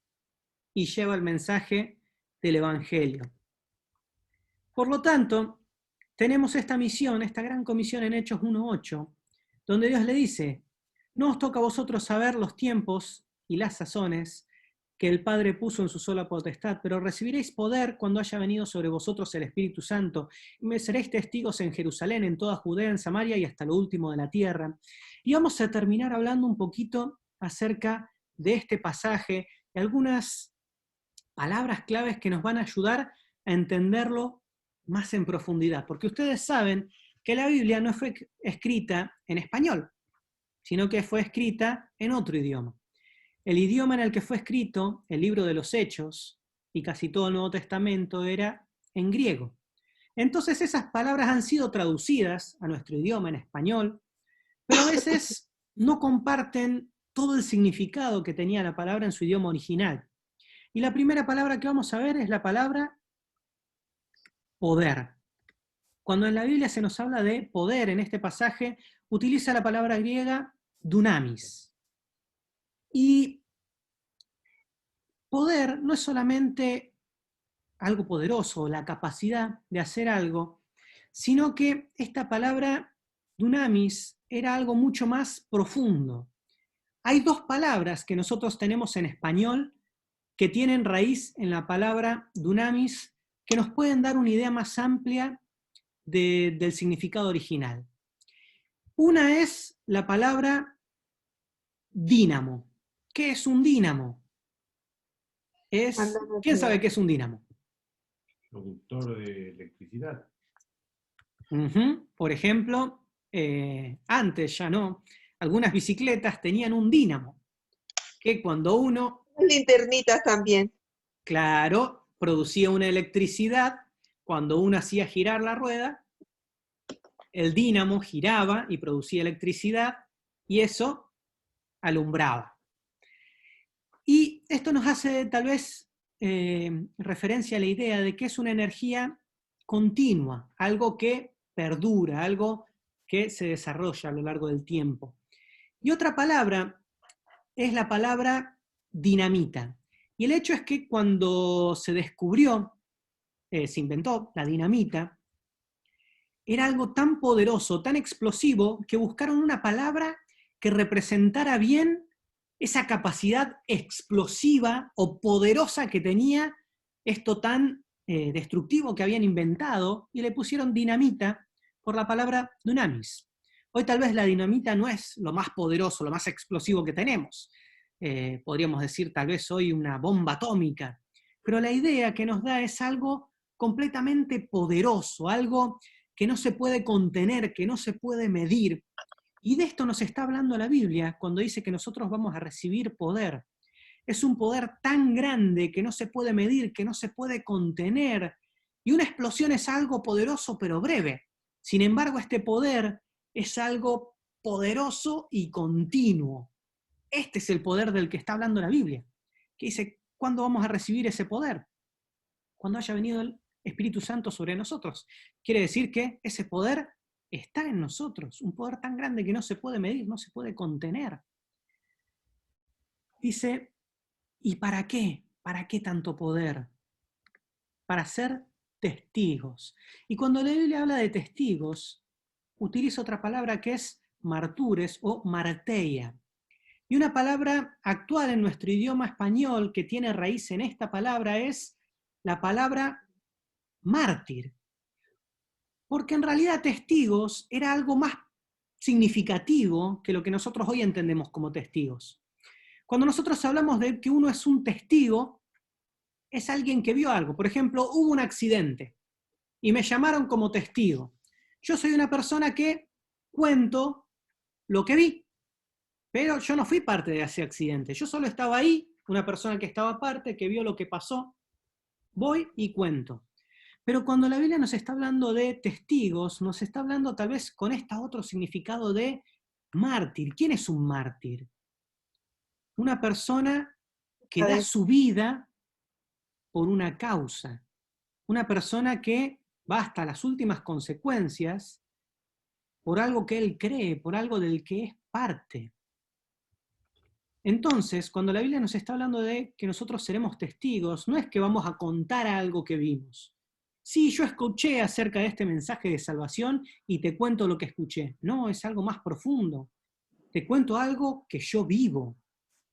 y lleva el mensaje del Evangelio. Por lo tanto, tenemos esta misión, esta gran comisión en Hechos 1:8, donde Dios le dice: no os toca a vosotros saber los tiempos y las sazones que el Padre puso en su sola potestad, pero recibiréis poder cuando haya venido sobre vosotros el Espíritu Santo, y me seréis testigos en Jerusalén, en toda Judea, en Samaria y hasta lo último de la tierra. Y vamos a terminar hablando un poquito acerca de este pasaje y algunas palabras claves que nos van a ayudar a entenderlo más en profundidad, porque ustedes saben que la Biblia no fue escrita en español, sino que fue escrita en otro idioma. El idioma en el que fue escrito el libro de los Hechos y casi todo el Nuevo Testamento era en griego. Entonces esas palabras han sido traducidas a nuestro idioma en español, pero a veces no comparten todo el significado que tenía la palabra en su idioma original. Y la primera palabra que vamos a ver es la palabra poder. Cuando en la Biblia se nos habla de poder en este pasaje, utiliza la palabra griega dunamis. Y poder no es solamente algo poderoso, la capacidad de hacer algo, sino que esta palabra dunamis era algo mucho más profundo. Hay dos palabras que nosotros tenemos en español que tienen raíz en la palabra dunamis, que nos pueden dar una idea más amplia del significado original. Una es la palabra dínamo. ¿Qué es un dínamo? ¿Quién sabe qué es un dínamo? Productor de electricidad. Por ejemplo, antes ya no, algunas bicicletas tenían un dínamo, que cuando uno... Linternitas también. Claro, producía una electricidad. Cuando uno hacía girar la rueda, el dínamo giraba y producía electricidad, y eso alumbraba. Y esto nos hace tal vez referencia a la idea de que es una energía continua, algo que perdura, algo que se desarrolla a lo largo del tiempo. Y otra palabra es la palabra dinamita. Y el hecho es que cuando se descubrió, se inventó la dinamita, era algo tan poderoso, tan explosivo, que buscaron una palabra que representara bien esa capacidad explosiva o poderosa que tenía esto tan destructivo que habían inventado, y le pusieron dinamita por la palabra dunamis. Hoy tal vez la dinamita no es lo más poderoso, lo más explosivo que tenemos. Podríamos decir tal vez hoy una bomba atómica, pero la idea que nos da es algo completamente poderoso, algo que no se puede contener, que no se puede medir. Y de esto nos está hablando la Biblia cuando dice que nosotros vamos a recibir poder. Es un poder tan grande que no se puede medir, que no se puede contener. Y una explosión es algo poderoso pero breve. Sin embargo, este poder es algo poderoso y continuo. Este es el poder del que está hablando la Biblia. Que dice, ¿cuándo vamos a recibir ese poder? Cuando haya venido el Espíritu Santo sobre nosotros. Quiere decir que ese poder está en nosotros. Un poder tan grande que no se puede medir, no se puede contener. Dice, ¿y para qué? ¿Para qué tanto poder? Para ser testigos. Y cuando la Biblia habla de testigos, utiliza otra palabra que es martures o marteia. Y una palabra actual en nuestro idioma español que tiene raíz en esta palabra es la palabra mártir. Porque en realidad testigos era algo más significativo que lo que nosotros hoy entendemos como testigos. Cuando nosotros hablamos de que uno es un testigo, es alguien que vio algo. Por ejemplo, hubo un accidente y me llamaron como testigo. Yo soy una persona que cuento lo que vi, pero yo no fui parte de ese accidente. Yo solo estaba ahí, una persona que estaba aparte, que vio lo que pasó. Voy y cuento. Pero cuando la Biblia nos está hablando de testigos, nos está hablando tal vez con este otro significado de mártir. ¿Quién es un mártir? Una persona que da su vida por una causa. Una persona que va hasta las últimas consecuencias por algo que él cree, por algo del que es parte. Entonces, cuando la Biblia nos está hablando de que nosotros seremos testigos, no es que vamos a contar algo que vimos. Sí, yo escuché acerca de este mensaje de salvación y te cuento lo que escuché. No, es algo más profundo. Te cuento algo que yo vivo,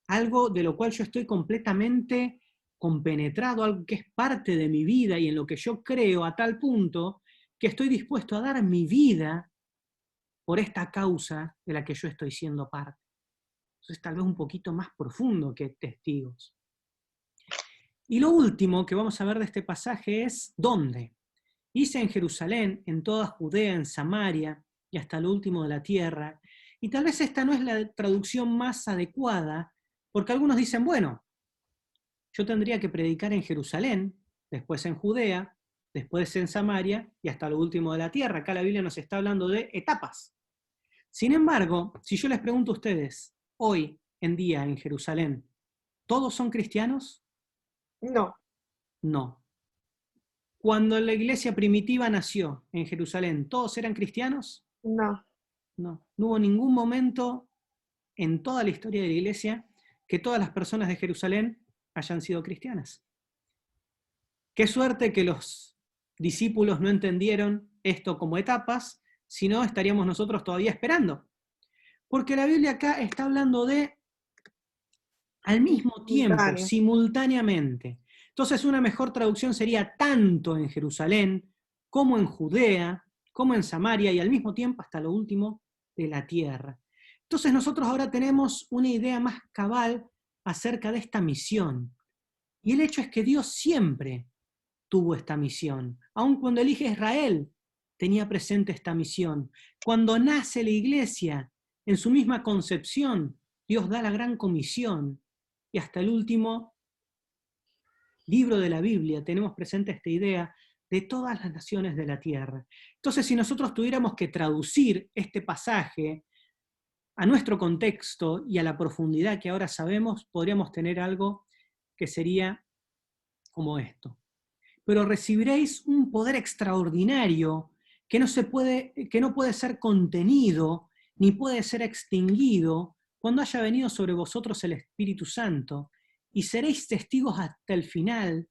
algo de lo cual yo estoy completamente compenetrado, algo que es parte de mi vida y en lo que yo creo a tal punto que estoy dispuesto a dar mi vida por esta causa de la que yo estoy siendo parte. Eso es tal vez un poquito más profundo que testigos. Y lo último que vamos a ver de este pasaje es ¿dónde? Dice en Jerusalén, en toda Judea, en Samaria y hasta lo último de la tierra. Y tal vez esta no es la traducción más adecuada, porque algunos dicen, bueno, yo tendría que predicar en Jerusalén, después en Judea, después en Samaria y hasta lo último de la tierra. Acá la Biblia nos está hablando de etapas. Sin embargo, si yo les pregunto a ustedes, hoy en día en Jerusalén, ¿todos son cristianos? No, No. Cuando la iglesia primitiva nació en Jerusalén, ¿todos eran cristianos? no. No. No hubo ningún momento en toda la historia de la iglesia que todas las personas de Jerusalén hayan sido cristianas. Qué suerte que los discípulos no entendieron esto como etapas, si no estaríamos nosotros todavía esperando. Porque la Biblia acá está hablando de al mismo tiempo, simultáneamente. Entonces una mejor traducción sería tanto en Jerusalén, como en Judea, como en Samaria, y al mismo tiempo hasta lo último de la tierra. Entonces nosotros ahora tenemos una idea más cabal acerca de esta misión. Y el hecho es que Dios siempre tuvo esta misión. Aun cuando elige a Israel, tenía presente esta misión. Cuando nace la iglesia, en su misma concepción, Dios da la gran comisión. Y hasta el último libro de la Biblia tenemos presente esta idea de todas las naciones de la tierra. Entonces, si nosotros tuviéramos que traducir este pasaje a nuestro contexto y a la profundidad que ahora sabemos, podríamos tener algo que sería como esto. Pero recibiréis un poder extraordinario que no puede ser contenido ni puede ser extinguido cuando haya venido sobre vosotros el Espíritu Santo, y seréis testigos hasta el final,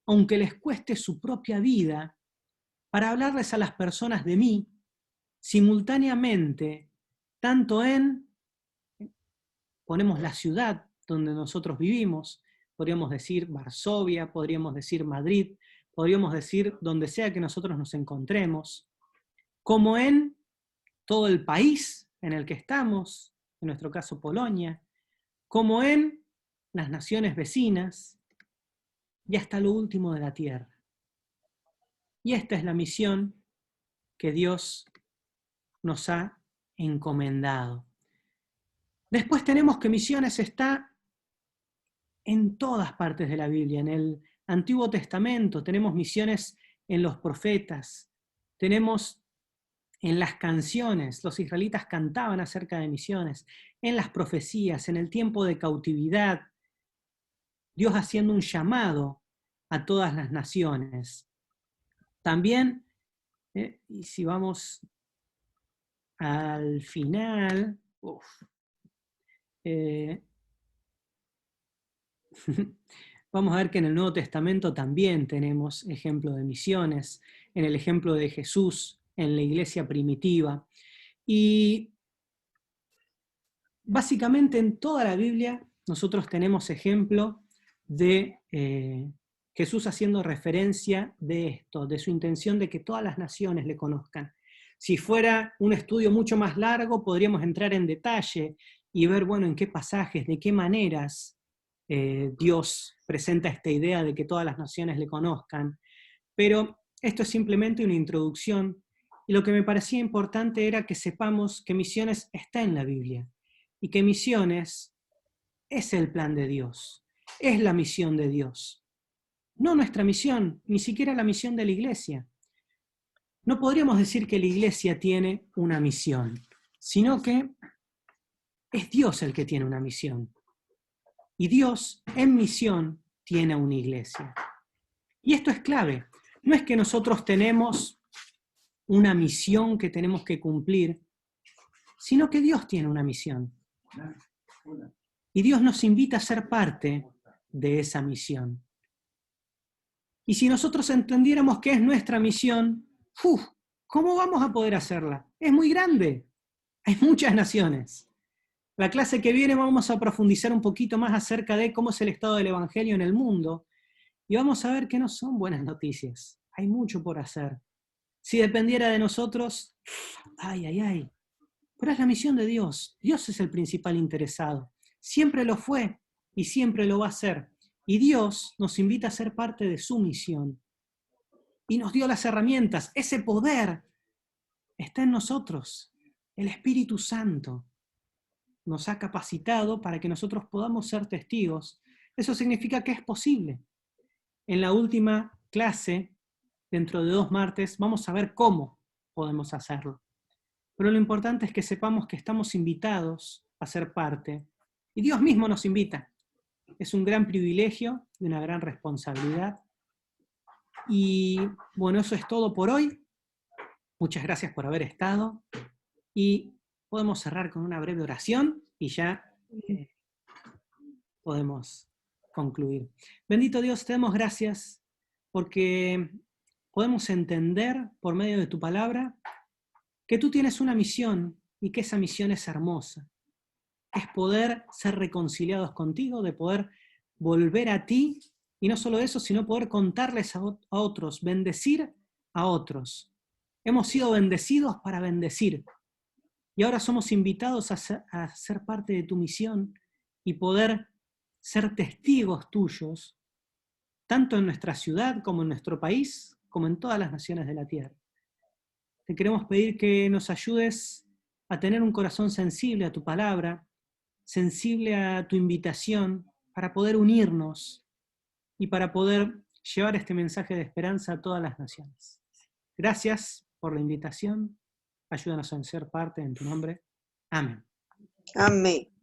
aunque les cueste su propia vida, para hablarles a las personas de mí, simultáneamente, tanto ponemos la ciudad donde nosotros vivimos, podríamos decir Varsovia, podríamos decir Madrid, podríamos decir donde sea que nosotros nos encontremos, como en todo el país en el que estamos, en nuestro caso Polonia, como en las naciones vecinas y hasta lo último de la tierra. Y esta es la misión que Dios nos ha encomendado. Después tenemos que misiones está en todas partes de la Biblia. En el Antiguo Testamento tenemos misiones en los profetas, tenemos en las canciones, los israelitas cantaban acerca de misiones, en las profecías, en el tiempo de cautividad, Dios haciendo un llamado a todas las naciones. También, y si vamos al final, vamos a ver que en el Nuevo Testamento también tenemos ejemplos de misiones, en el ejemplo de Jesús, en la iglesia primitiva. Y básicamente en toda la Biblia nosotros tenemos ejemplo de Jesús haciendo referencia de esto, de su intención de que todas las naciones le conozcan. Si fuera un estudio mucho más largo, podríamos entrar en detalle y ver, bueno, en qué pasajes, de qué maneras Dios presenta esta idea de que todas las naciones le conozcan. Pero esto es simplemente una introducción, y lo que me parecía importante era que sepamos que misiones está en la Biblia, y que misiones es el plan de Dios, es la misión de Dios. No nuestra misión, ni siquiera la misión de la iglesia. No podríamos decir que la iglesia tiene una misión, sino que es Dios el que tiene una misión. Y Dios, en misión, tiene una iglesia. Y esto es clave. No es que nosotros tenemos una misión que tenemos que cumplir, sino que Dios tiene una misión. Y Dios nos invita a ser parte de esa misión. Y si nosotros entendiéramos qué es nuestra misión, ¿cómo vamos a poder hacerla? Es muy grande. Hay muchas naciones. La clase que viene vamos a profundizar un poquito más acerca de cómo es el estado del Evangelio en el mundo. Y vamos a ver que no son buenas noticias. Hay mucho por hacer. Si dependiera de nosotros, Pero es la misión de Dios. Dios es el principal interesado. Siempre lo fue y siempre lo va a ser. Y Dios nos invita a ser parte de su misión. Y nos dio las herramientas. Ese poder está en nosotros. El Espíritu Santo nos ha capacitado para que nosotros podamos ser testigos. Eso significa que es posible. En la última clase, dentro de 2 martes, vamos a ver cómo podemos hacerlo. Pero lo importante es que sepamos que estamos invitados a ser parte. Y Dios mismo nos invita. Es un gran privilegio y una gran responsabilidad. Y bueno, eso es todo por hoy. Muchas gracias por haber estado. Y podemos cerrar con una breve oración y ya podemos concluir. Bendito Dios, te damos gracias porque podemos entender por medio de tu palabra que tú tienes una misión y que esa misión es hermosa. Es poder ser reconciliados contigo, de poder volver a ti, y no solo eso, sino poder contarles a otros, bendecir a otros. Hemos sido bendecidos para bendecir, y ahora somos invitados a ser parte de tu misión y poder ser testigos tuyos, tanto en nuestra ciudad como en nuestro país, como en todas las naciones de la tierra. Te queremos pedir que nos ayudes a tener un corazón sensible a tu palabra, sensible a tu invitación, para poder unirnos y para poder llevar este mensaje de esperanza a todas las naciones. Gracias por la invitación. Ayúdanos a ser parte en tu nombre. Amén. Amén.